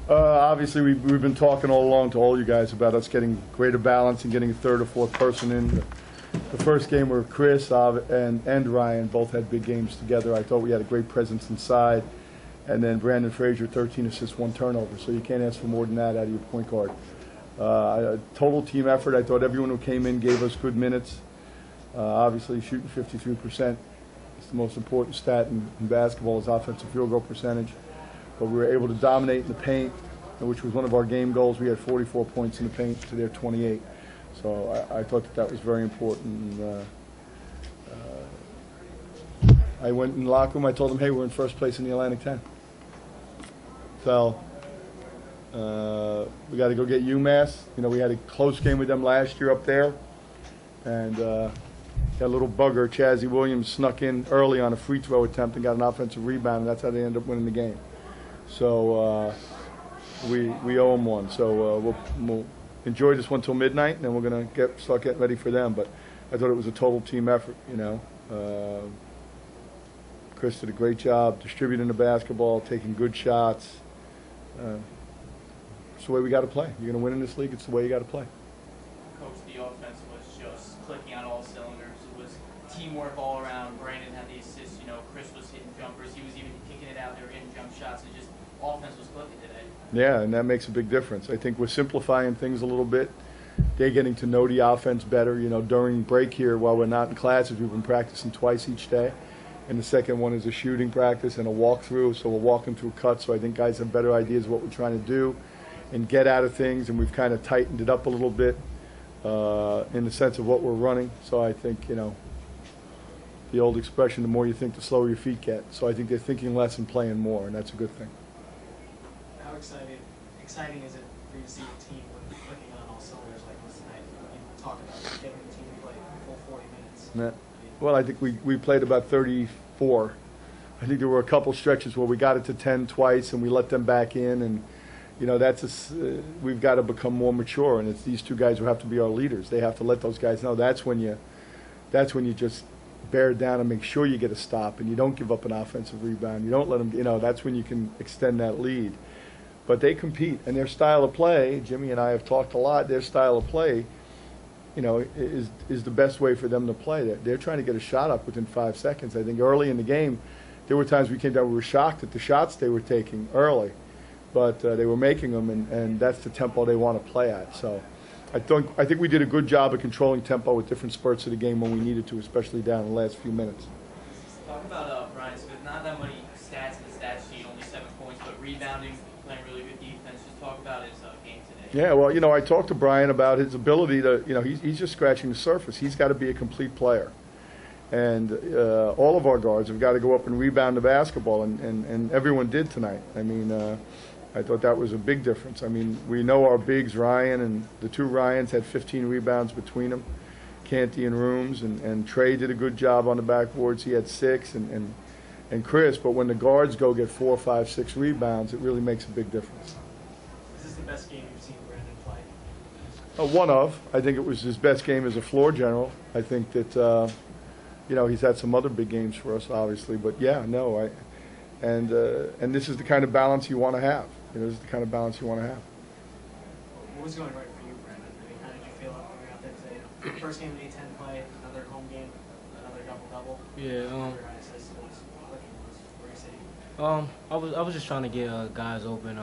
Obviously, we've been talking all along to all you guys about us getting greater balance and getting a third or fourth person in. The first game where Chris and Ryan both had big games together. I thought we had a great presence inside. And then Brandon Frazier, 13 assists, 1 turnover. So you can't ask for more than that out of your point guard. Total team effort. I thought everyone who came in gave us good minutes. Obviously, shooting 53%. It's the most important stat in basketball is offensive field goal percentage. But we were able to dominate in the paint, which was one of our game goals. We had 44 points in the paint to their 28. So I thought that was very important. I went in the locker room. I told them, hey, we're in first place in the Atlantic 10. So we got to go get UMass. You know, we had a close game with them last year up there. And that little bugger, Chazzy Williams, snuck in early on a free throw attempt and got an offensive rebound, and that's how they ended up winning the game. So we owe them one. So we'll enjoy this one till midnight, and then we're going to start getting ready for them. But I thought it was a total team effort, you know. Chris did a great job distributing the basketball, taking good shots. It's the way we got to play. You're going to win in this league, it's the way you got to play. Coach, the offense was just clicking on all cylinders. It was teamwork all around. Brandon had the assists. You know, Chris was hitting jumpers. He was even kicking it out. They were hitting jump shots. It just offense was clicking today. Yeah, and that makes a big difference. I think we're simplifying things a little bit. They're getting to know the offense better. You know, during break here, while we're not in classes, we've been practicing twice each day. And the second one is a shooting practice and a walkthrough. So we're walking through cuts. So I think guys have better ideas of what we're trying to do and get out of things. And we've kind of tightened it up a little bit in the sense of what we're running. So I think, you know, the old expression, the more you think, the slower your feet get. So I think they're thinking less and playing more, and that's a good thing. How exciting is it for you to see the team clicking on all cylinders like this tonight? You talk about getting the team to play full 40 minutes. Yeah. Well, I think we played about 34. I think there were a couple stretches where we got it to 10 twice and we let them back in, and you know we've got to become more mature, and it's these two guys who have to be our leaders. They have to let those guys know that's when you just bear down and make sure you get a stop and you don't give up an offensive rebound. You don't let them, you know, that's when you can extend that lead. But they compete, and their style of play, Jimmy and I have talked a lot, their style of play, you know, is the best way for them to play. They're trying to get a shot up within 5 seconds. I think early in the game, there were times we came down, we were shocked at the shots they were taking early, but they were making them, and that's the tempo they want to play at. So I think we did a good job of controlling tempo with different spurts of the game when we needed to, especially down in the last few minutes. Talk about Brian Smith. Not that many stats in the stat sheet, only 7 points, but rebounding, playing really good defense. Just talk about his game today. Yeah, well, you know, I talked to Brian about his ability to, you know, he's just scratching the surface. He's got to be a complete player. And all of our guards have got to go up and rebound the basketball, and everyone did tonight. I mean, I thought that was a big difference. I mean, we know our bigs, Ryan, and the two Ryans had 15 rebounds between them, Canty and Rooms, and Trey did a good job on the backboards. He had 6, and Chris. But when the guards go get 4, 5, 6 rebounds, it really makes a big difference. Is this the best game you've seen Brandon play? One of. I think it was his best game as a floor general. I think that, you know, he's had some other big games for us, obviously. But, yeah, no, and this is the kind of balance you want to have. You know, this is the kind of balance you want to have. What was going right for you, Brandon? I mean, how did you feel after you out there today? First game of A10 play, another home game, another double-double. Yeah. Assists. Where are you sitting? I was just trying to get guys open.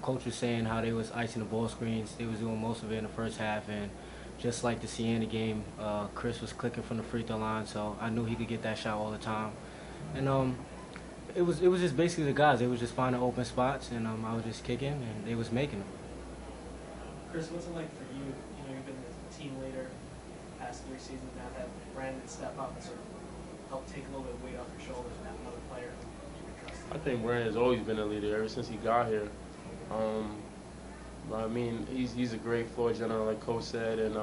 Coach was saying how they was icing the ball screens. They was doing most of it in the first half, and just like the Siena game, Chris was clicking from the free throw line, so I knew he could get that shot all the time. And it was just basically the guys. They was just finding open spots, and I was just kicking, and they was making them. Chris, what's it like for you? You know, you've been the team leader the past 3 seasons now. Have Brandon step up and sort of help take a little bit of weight off your shoulders and have another player you can trust? I think Brandon's always been a leader ever since he got here. I mean, he's a great floor general, like Coach said, and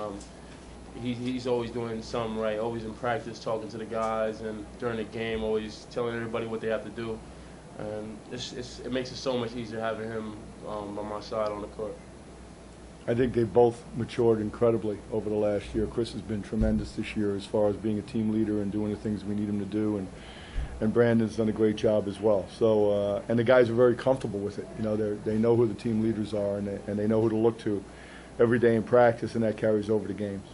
he's always doing something right, always in practice talking to the guys, and during the game always telling everybody what they have to do. And it makes it so much easier having him by my side on the court. I think they both matured incredibly over the last year. Chris has been tremendous this year as far as being a team leader and doing the things we need him to do. and Brandon's done a great job as well. So, and the guys are very comfortable with it. You know, they know who the team leaders are, and they know who to look to every day in practice, and that carries over to games.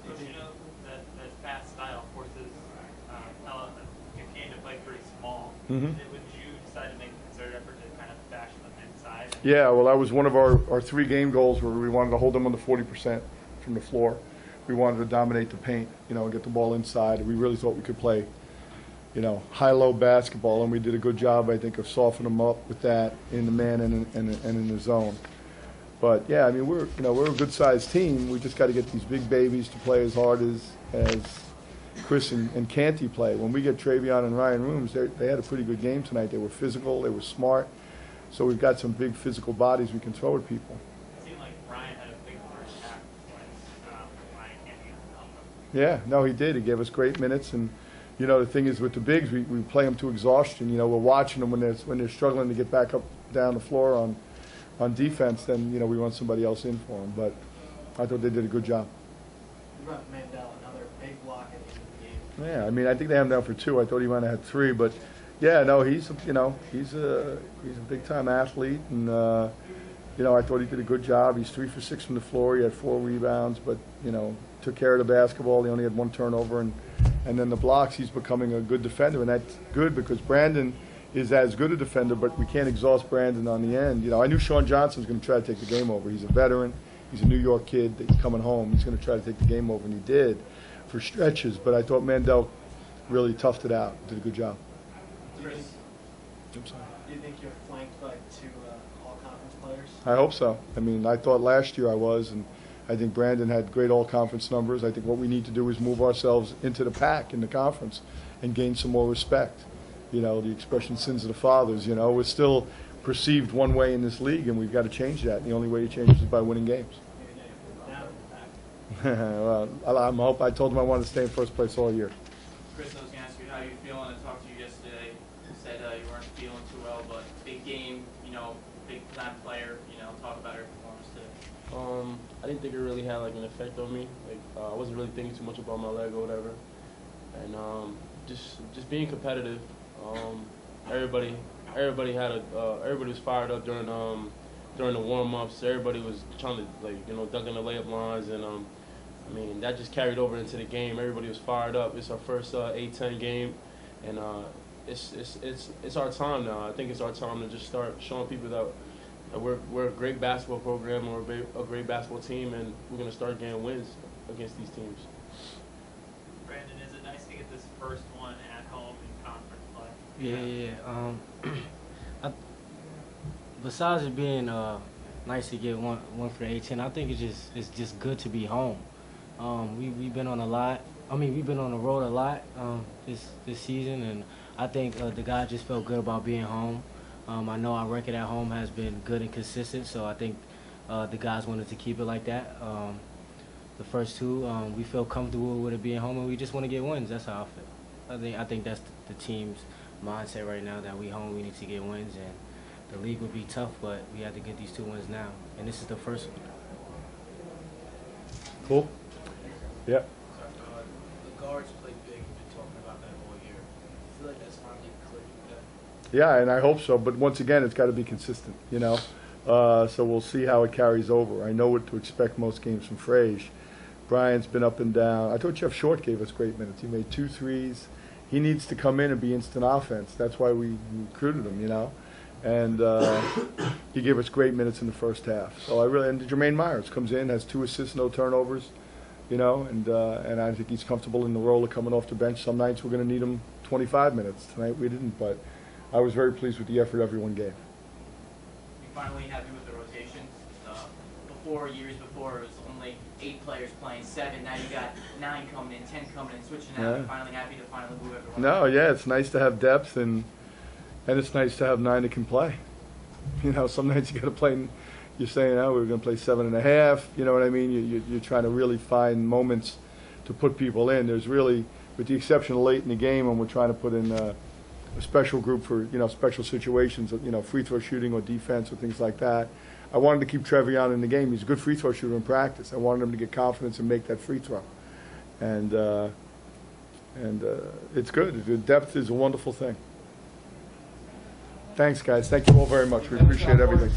Coach, you know that fast style forces Duquesne to play pretty small. Mm-hmm. Would you decide to make a concerted effort to kind of bash them inside? Yeah, well, that was one of our 3-game goals where we wanted to hold them on the 40% from the floor. We wanted to dominate the paint, you know, and get the ball inside. We really thought we could play, you know, high-low basketball, and we did a good job, I think, of softening them up with that in the man and in the zone. But yeah, I mean, we're a good-sized team. We just got to get these big babies to play as hard as Chris and Canty play. When we get Travion and Ryan Rooms, they had a pretty good game tonight. They were physical, they were smart. So we've got some big physical bodies we can throw at people. It seemed like Ryan had a big first half when Ryan Canty helped him. Yeah, no, he did. He gave us great minutes, and you know the thing is with the bigs, we play them to exhaustion. You know, we're watching them when they're struggling to get back up down the floor on defense. Then you know we want somebody else in for them. But I thought they did a good job. You brought Mandel, another big block at the end of the game. Yeah, I mean I think they have him down for 2. I thought he might have had 3, but yeah, no, he's a big time athlete, and you know I thought he did a good job. He's 3 for 6 from the floor. He had 4 rebounds, but you know took care of the basketball. He only had 1 turnover, and then the blocks. He's becoming a good defender, and that's good because Brandon is as good a defender, but we can't exhaust Brandon on the end. You know, I knew Sean Johnson was going to try to take the game over. He's a veteran. He's a New York kid that's coming home. He's going to try to take the game over, and he did for stretches. But I thought Mandel really toughed it out, did a good job. Chris, do you think you're flanked by 2 all-conference players? I hope so. I mean, I thought last year I was, and I think Brandon had great all-conference numbers. I think what we need to do is move ourselves into the pack in the conference and gain some more respect. You know, the expression sins of the fathers, you know, we're still perceived one way in this league, and we've got to change that. And the only way to change it is by winning games. Well, I told him I wanted to stay in first place all year. Chris, I was going to ask you how you feeling. I talked to you yesterday. You said you weren't feeling too well, but big game, you know, big time player. You know, talk about your performance today. I didn't think it really had like an effect on me. Like I wasn't really thinking too much about my leg or whatever, and just being competitive. Everybody was fired up during the warm-ups. Everybody was trying to dunk in the layup lines, and I mean that just carried over into the game. Everybody was fired up. It's our first A-10 game, and it's our time now. I think it's our time to just start showing people that we're a great basketball program, or a great basketball team, and we're gonna start getting wins against these teams. Brandon, is it nice to get this first one at home in conference play? Yeah. Besides it being nice to get one for the A-10, I think it's just good to be home. We've been on a lot. I mean, we've been on the road a lot this season, and I think the guys just felt good about being home. I know our record at home has been good and consistent, so I think the guys wanted to keep it like that. The first 2, we feel comfortable with it being home, and we just want to get wins. That's how I feel. I think that's the team's mindset right now, that we home, we need to get wins, and the league would be tough, but we have to get these 2 wins now, and this is the first one. Cool. Yeah. The guards play big. You've been talking about that all year. I feel like that's finally clicking today. Yeah, and I hope so. But once again, it's got to be consistent, you know. So we'll see how it carries over. I know what to expect most games from Frage. Brian's been up and down. I thought Jeff Short gave us great minutes. He made 2 threes. He needs to come in and be instant offense. That's why we recruited him, you know. And he gave us great minutes in the first half. So and Jermaine Myers comes in, has 2 assists, no turnovers, you know, and I think he's comfortable in the role of coming off the bench. Some nights we're going to need him 25 minutes. Tonight we didn't, but I was very pleased with the effort everyone gave. You finally happy with the rotation? Years before, it was only 8 players playing 7. Now you got 9 coming in, 10 coming in, switching out. Yeah. You're finally happy to finally move everyone. No, yeah, it's nice to have depth, and it's nice to have 9 that can play. You know, some nights you got to play. You're saying, oh, we're going to play 7.5. You know what I mean? You're trying to really find moments to put people in. There's really, with the exception of late in the game, when we're trying to put in a special group for special situations, free throw shooting or defense or things like that. I wanted to keep Trevion in the game. He's a good free throw shooter in practice. I wanted him to get confidence and make that free throw. And And it's good. The depth is a wonderful thing. Thanks, guys. Thank you all very much. We appreciate everything.